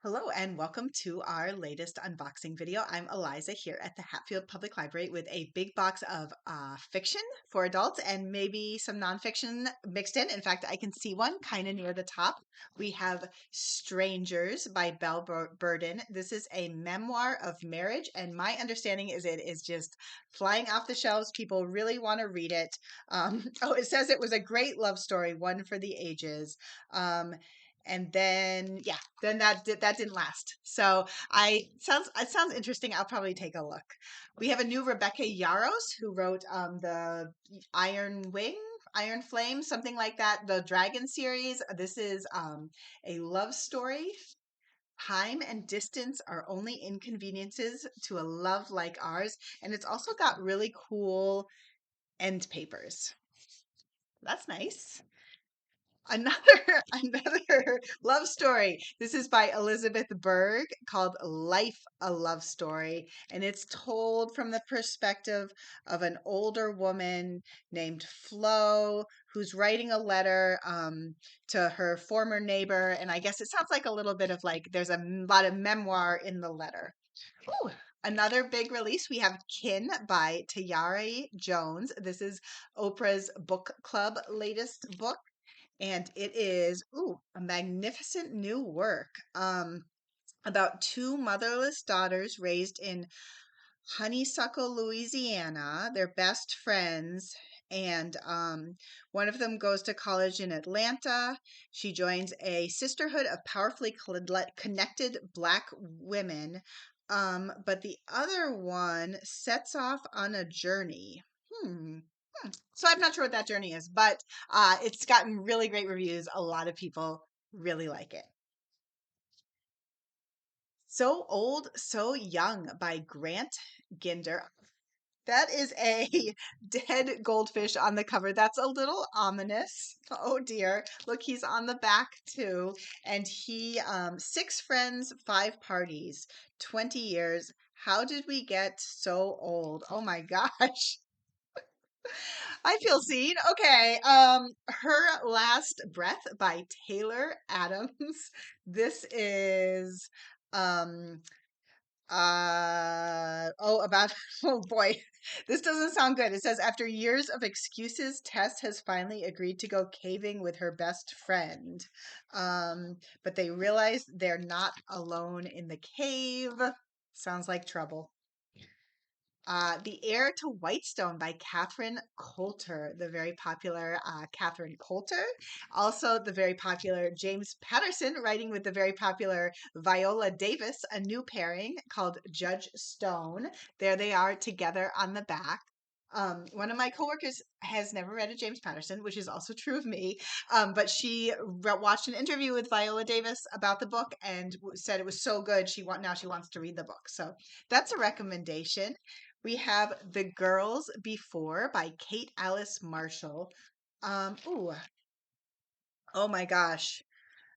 Hello and welcome to our latest unboxing video. I'm Eliza here at the Hatfield Public Library with a big box of fiction for adults and maybe some nonfiction mixed in. In fact, I can see one kind of near the top. We have Strangers by Belle Burden. This is a memoir of marriage, and my understanding is it is just flying off the shelves. People really want to read it. It says it was a great love story, one for the ages. And then that didn't last. So it sounds interesting. I'll probably take a look. We have a new Rebecca Yarros who wrote the Iron Wing, Iron Flame, something like that, the Dragon series. This is a love story. Time and distance are only inconveniences to a love like ours, and it's also got really cool end papers. That's nice. Another another love story. This is by Elizabeth Berg called Life a Love Story, and it's told from the perspective of an older woman named Flo who's writing a letter to her former neighbor, and I guess it sounds like a little bit of like there's a lot of memoir in the letter. Ooh, another big release, we have Kin by Tayari Jones. This is Oprah's book club latest book, and it is a magnificent new work about two motherless daughters raised in Honeysuckle, Louisiana. They're best friends, and one of them goes to college in Atlanta. She joins a sisterhood of powerfully connected Black women, but the other one sets off on a journey. So I'm not sure what that journey is, but it's gotten really great reviews. A lot of people really like it. So Old, So Young by Grant Ginder. That is a dead goldfish on the cover. That's a little ominous. Oh dear. Look, he's on the back too. And he, six friends, five parties, 20 years. How did we get so old? Oh my gosh. I feel seen. Okay. Her Last Breath by Taylor Adams. This is um about oh boy. This doesn't sound good. It says after years of excuses, Tess has finally agreed to go caving with her best friend. But they realize they're not alone in the cave. Sounds like trouble. The Heir to Whitestone by Catherine Coulter, the very popular Catherine Coulter. Also, the very popular James Patterson, writing with the very popular Viola Davis, a new pairing called Judge Stone. There they are together on the back. One of my coworkers has never read a James Patterson, which is also true of me. But she watched an interview with Viola Davis about the book and said it was so good. Now she wants to read the book. So that's a recommendation. We have The Girls Before by Kate Alice Marshall. Ooh, oh my gosh.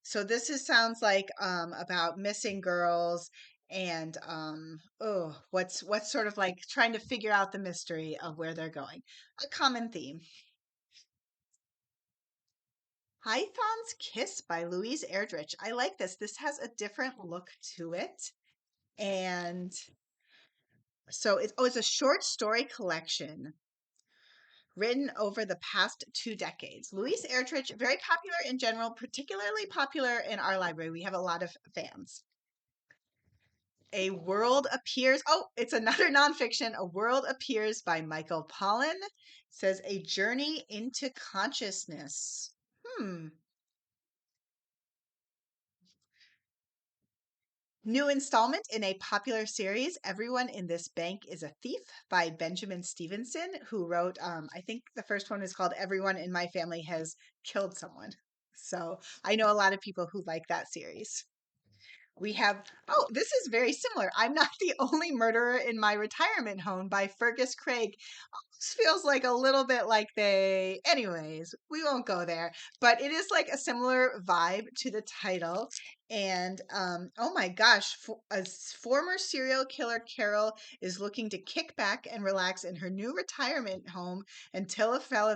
So sounds like about missing girls and what's sort of like trying to figure out the mystery of where they're going. A common theme. Python's Kiss by Louise Erdrich. I like this. This has a different look to it. And so it's a short story collection written over the past 2 decades. Louise Erdrich, very popular in general, particularly popular in our library. We have a lot of fans. A World Appears. Oh, it's another nonfiction. A World Appears by Michael Pollan. Says a journey into consciousness. New installment in a popular series, Everyone in This Bank is a Thief by Benjamin Stevenson, who wrote, I think the first one is called Everyone in My Family Has Killed Someone. So I know a lot of people who like that series. We have, this is very similar. I'm Not the Only Murderer in My Retirement Home by Fergus Craig. This feels like a little bit like anyways, we won't go there, but it is like a similar vibe to the title. And oh my gosh, a former serial killer Carol is looking to kick back and relax in her new retirement home until a fellow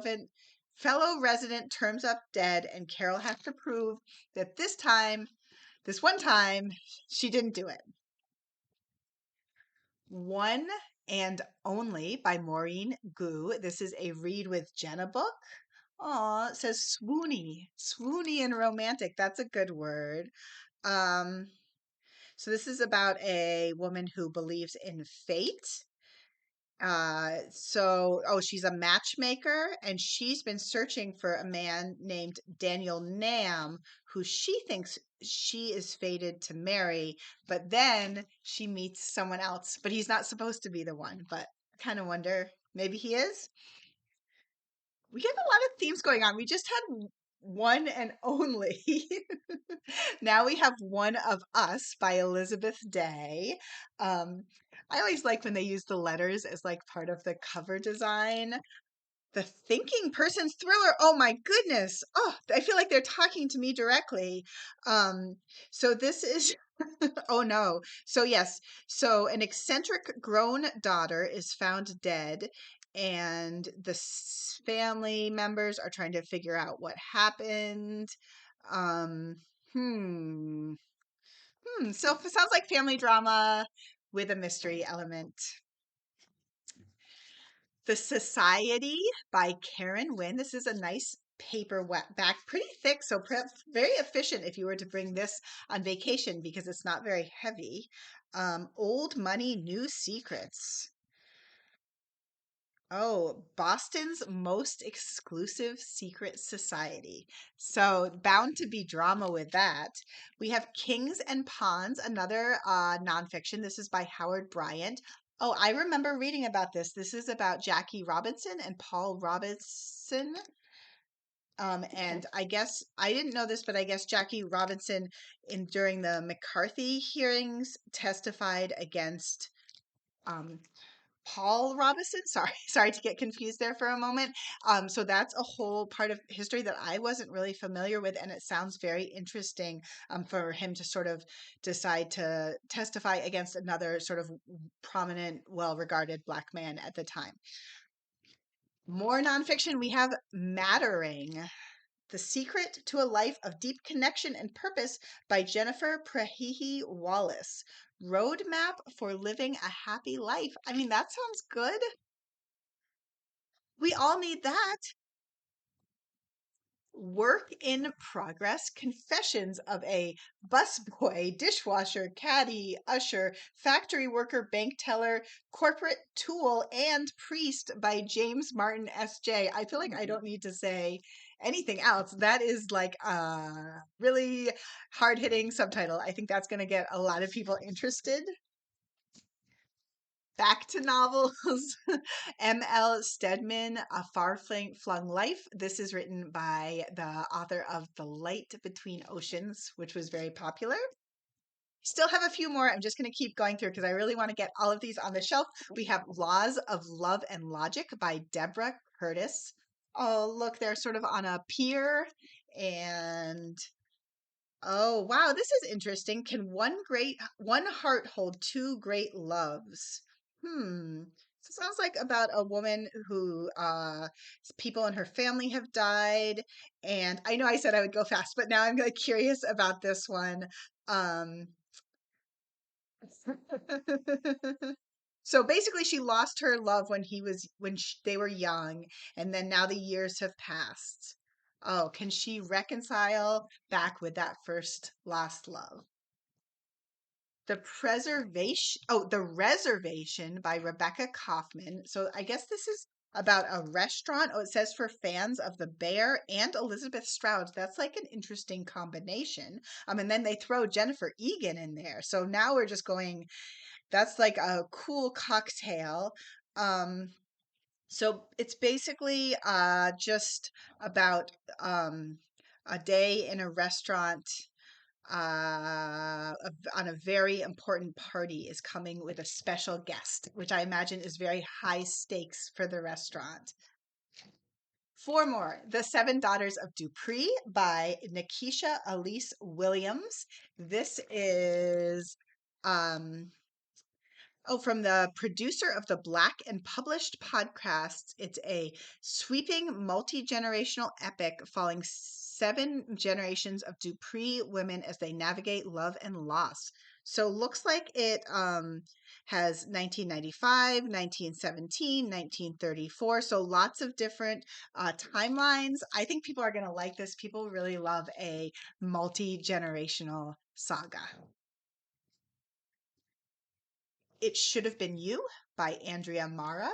resident turns up dead, and Carol has to prove that this time This one time, she didn't do it. One and Only by Maureen Goo. This is a Read with Jenna book. Aw, it says swoony. Swoony and romantic. That's a good word. Um, so this is about a woman who believes in fate. She's a matchmaker and she's been searching for a man named Daniel Nam who she thinks she is fated to marry, but then she meets someone else, but he's not supposed to be the one, but I kind of wonder maybe he is. We have a lot of themes going on. We just had One and Only. Now we have One of Us by Elizabeth Day. Um, I always like when they use the letters as like part of the cover design. The Thinking Person's Thriller. Oh my goodness. Oh, I feel like they're talking to me directly. Um, so this is, oh no. So yes, so an eccentric grown daughter is found dead, and the family members are trying to figure out what happened. Um, hmm. So it sounds like family drama with a mystery element. The Society by Karen Winn. This is a nice paperback, pretty thick, so perhaps very efficient if you were to bring this on vacation because it's not very heavy. Old Money, New Secrets. Oh, Boston's Most Exclusive Secret Society. So bound to be drama with that. We have Kings and Pawns, another nonfiction. This is by Howard Bryant. Oh, I remember reading about this. This is about Jackie Robinson and Paul Robinson. And I guess I didn't know this, but I guess Jackie Robinson, in during the McCarthy hearings, testified against um, Paul Robinson. Sorry, sorry to get confused there for a moment. So that's a whole part of history that I wasn't really familiar with, and it sounds very interesting for him to sort of decide to testify against another sort of prominent, well-regarded Black man at the time. More nonfiction. We have Mattering. The Secret to a Life of Deep Connection and Purpose by Jennifer Prahihi Wallace. Roadmap for Living a Happy Life. I mean, that sounds good. We all need that. Work in Progress. Confessions of a Busboy, Dishwasher, Caddy, Usher, Factory Worker, Bank Teller, Corporate Tool, and Priest by James Martin S.J. I feel like I don't need to say anything else. That is like a really hard hitting subtitle. I think that's going to get a lot of people interested. Back to novels. M.L. Stedman, A Far-flung Life. This is written by the author of The Light Between Oceans, which was very popular. Still have a few more. I'm just going to keep going through because I really want to get all of these on the shelf. We have Laws of Love and Logic by Debra Curtis. Oh, look, they're sort of on a pier. And oh, wow, this is interesting. Can one heart hold two great loves? Hmm. So it sounds like about a woman who people in her family have died. And I know I said I would go fast, but now I'm like curious about this one. Um So basically she lost her love when they were young, and then now the years have passed. Oh, can she reconcile back with that first lost love? The Reservation by Rebecca Kaufman. So I guess this is about a restaurant. Oh, it says for fans of The Bear and Elizabeth Strout. That's like an interesting combination. And then they throw Jennifer Egan in there. So now we're just going, that's like a cool cocktail. Um, so it's basically just about a day in a restaurant on a very important party is coming with a special guest, which I imagine is very high stakes for the restaurant. Four more. The Seven Daughters of Dupree by Nikesha Elise Williams. This is um, from the producer of the Black and Published podcasts. It's a sweeping multi-generational epic 7 generations of Dupree women as they navigate love and loss. So looks like it has 1995, 1917, 1934. So lots of different timelines. I think people are going to like this. People really love a multi-generational saga. It Should Have Been You by Andrea Mara.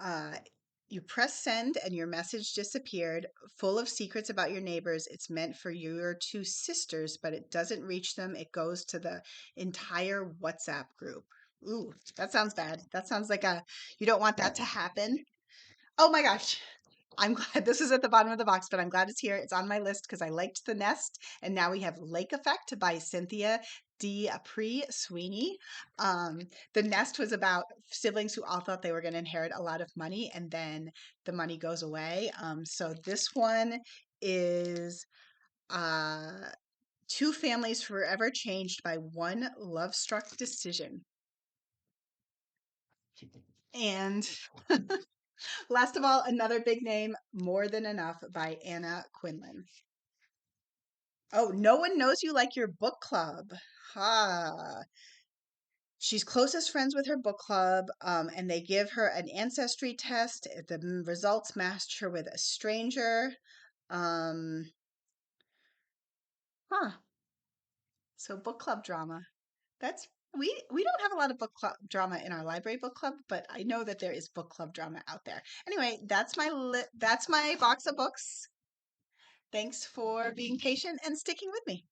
Uh, you press send and your message disappeared, full of secrets about your neighbors. It's meant for your two sisters, but it doesn't reach them. It goes to the entire WhatsApp group. Ooh, that sounds bad. That sounds like you don't want that to happen. Oh my gosh. I'm glad this is at the bottom of the box, but I'm glad it's here. It's on my list because I liked The Nest. And now we have Lake Effect by Cynthia Dupree Sweeney. Um, the Nest was about siblings who all thought they were going to inherit a lot of money and then the money goes away. So this one is uh, two families forever changed by one love struck decision. And last of all, another big name, More Than Enough by Anna Quindlen. Oh, no one knows you like your book club. Ha. She's closest friends with her book club, and they give her an ancestry test. The results matched her with a stranger. Um, huh. So book club drama. That's we don't have a lot of book club drama in our library book club, but I know that there is book club drama out there. Anyway, that's my box of books. Thanks for being patient and sticking with me.